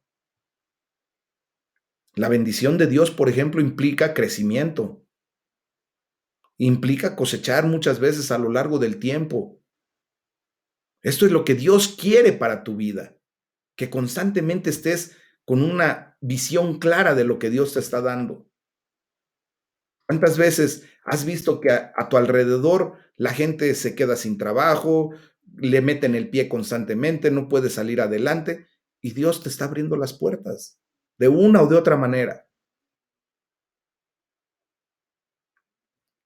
S1: La bendición de Dios, por ejemplo, implica crecimiento, implica cosechar muchas veces a lo largo del tiempo. Esto es lo que Dios quiere para tu vida, que constantemente estés con una visión clara de lo que Dios te está dando. ¿Cuántas veces has visto que a tu alrededor la gente se queda sin trabajo, le meten el pie constantemente, no puede salir adelante y Dios te está abriendo las puertas de una o de otra manera?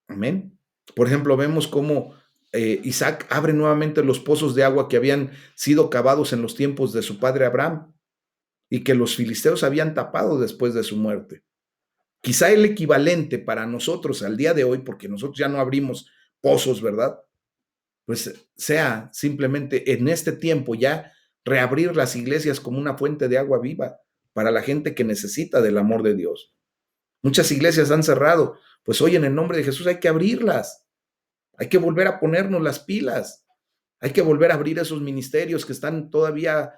S1: Amén. Por ejemplo, vemos cómo Isaac abre nuevamente los pozos de agua que habían sido cavados en los tiempos de su padre Abraham y que los filisteos habían tapado después de su muerte. Quizá el equivalente para nosotros al día de hoy, porque nosotros ya no abrimos pozos, ¿verdad? Pues sea simplemente en este tiempo ya reabrir las iglesias como una fuente de agua viva para la gente que necesita del amor de Dios. Muchas iglesias han cerrado, pues hoy en el nombre de Jesús hay que abrirlas, hay que volver a ponernos las pilas, hay que volver a abrir esos ministerios que están todavía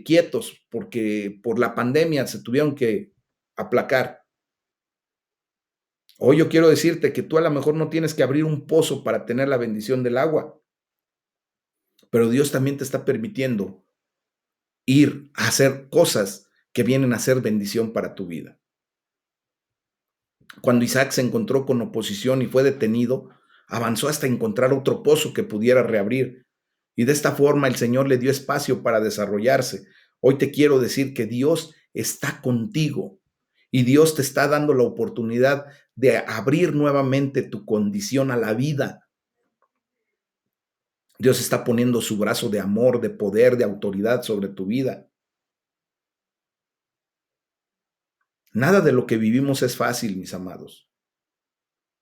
S1: quietos porque por la pandemia se tuvieron que aplacar. Hoy yo quiero decirte que tú a lo mejor no tienes que abrir un pozo para tener la bendición del agua, pero Dios también te está permitiendo ir a hacer cosas que vienen a ser bendición para tu vida. Cuando Isaac se encontró con oposición y fue detenido, avanzó hasta encontrar otro pozo que pudiera reabrir. Y de esta forma el Señor le dio espacio para desarrollarse. Hoy te quiero decir que Dios está contigo y Dios te está dando la oportunidad de abrir nuevamente tu condición a la vida. Dios está poniendo su brazo de amor, de poder, de autoridad sobre tu vida. Nada de lo que vivimos es fácil, mis amados.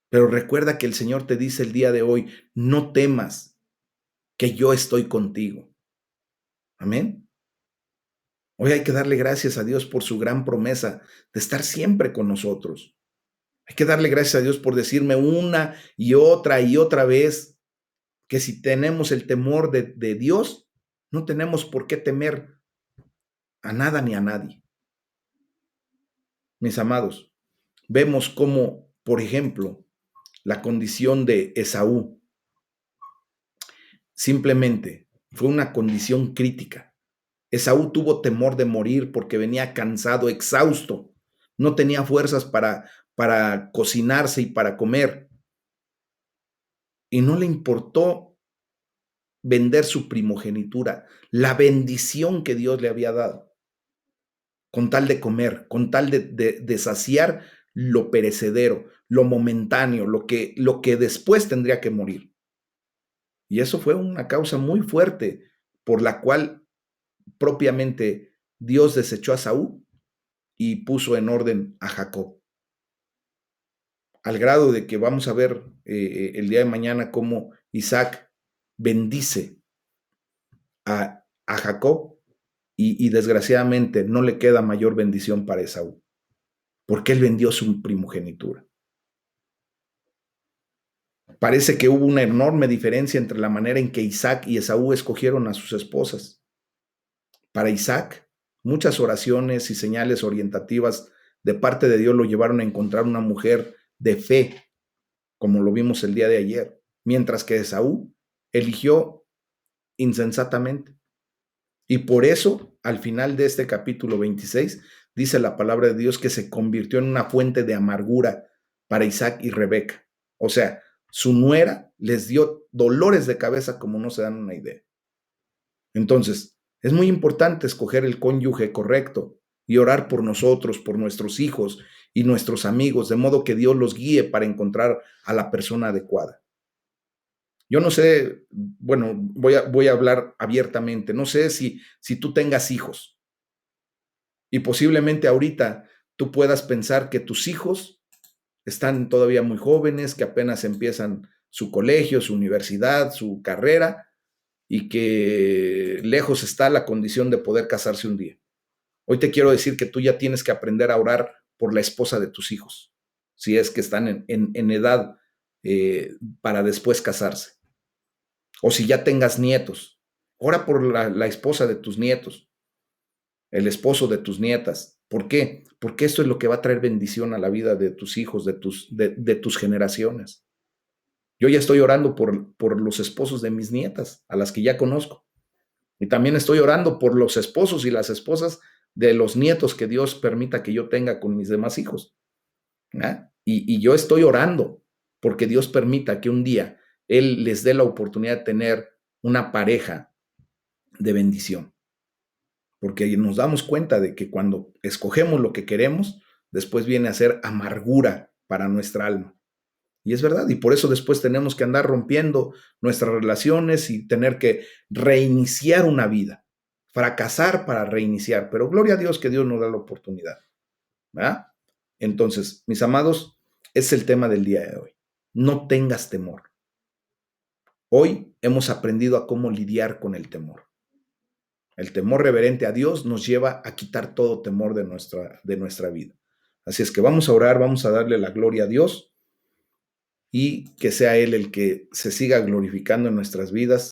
S1: Pero recuerda que el Señor te dice el día de hoy, no temas, que yo estoy contigo. Amén. Hoy hay que darle gracias a Dios por su gran promesa de estar siempre con nosotros. Hay que darle gracias a Dios por decirme una y otra vez que si tenemos el temor de Dios, no tenemos por qué temer a nada ni a nadie. Mis amados, vemos cómo, por ejemplo, la condición de Esaú simplemente fue una condición crítica. Esaú tuvo temor de morir porque venía cansado, exhausto, no tenía fuerzas para cocinarse y para comer. Y no le importó vender su primogenitura, la bendición que Dios le había dado, con tal de comer, con tal de saciar lo perecedero, lo momentáneo, lo que después tendría que morir. Y eso fue una causa muy fuerte por la cual propiamente Dios desechó a Saúl y puso en orden a Jacob. Al grado de que vamos a ver el día de mañana cómo Isaac bendice a Jacob y desgraciadamente no le queda mayor bendición para Esaú, porque él vendió su primogenitura. Parece que hubo una enorme diferencia entre la manera en que Isaac y Esaú escogieron a sus esposas. Para Isaac, muchas oraciones y señales orientativas de parte de Dios lo llevaron a encontrar una mujer de fe, como lo vimos el día de ayer, mientras que Esaú eligió insensatamente. Y por eso, al final de este capítulo 26, dice la palabra de Dios que se convirtió en una fuente de amargura para Isaac y Rebeca. O sea, su nuera les dio dolores de cabeza como no se dan una idea. Entonces, es muy importante escoger el cónyuge correcto y orar por nosotros, por nuestros hijos y nuestros amigos, de modo que Dios los guíe para encontrar a la persona adecuada. Yo no sé, bueno, voy a hablar abiertamente, no sé si tú tengas hijos y posiblemente ahorita tú puedas pensar que tus hijos están todavía muy jóvenes, que apenas empiezan su colegio, su universidad, su carrera, y que lejos está la condición de poder casarse un día. Hoy te quiero decir que tú ya tienes que aprender a orar por la esposa de tus hijos, si es que están en edad para después casarse. O si ya tengas nietos, ora por la esposa de tus nietos, el esposo de tus nietas. ¿Por qué? Porque esto es lo que va a traer bendición a la vida de tus hijos, de tus generaciones. Yo ya estoy orando por los esposos de mis nietas, a las que ya conozco. Y también estoy orando por los esposos y las esposas de los nietos que Dios permita que yo tenga con mis demás hijos. Y yo estoy orando porque Dios permita que un día Él les dé la oportunidad de tener una pareja de bendición. Porque nos damos cuenta de que cuando escogemos lo que queremos, después viene a ser amargura para nuestra alma. Y es verdad, y por eso después tenemos que andar rompiendo nuestras relaciones y tener que reiniciar una vida, fracasar para reiniciar, pero gloria a Dios que Dios nos da la oportunidad, ¿verdad? Entonces, mis amados, es el tema del día de hoy. No tengas temor. Hoy hemos aprendido a cómo lidiar con el temor. El temor reverente a Dios nos lleva a quitar todo temor de nuestra vida. Así es que vamos a orar, vamos a darle la gloria a Dios y que sea Él el que se siga glorificando en nuestras vidas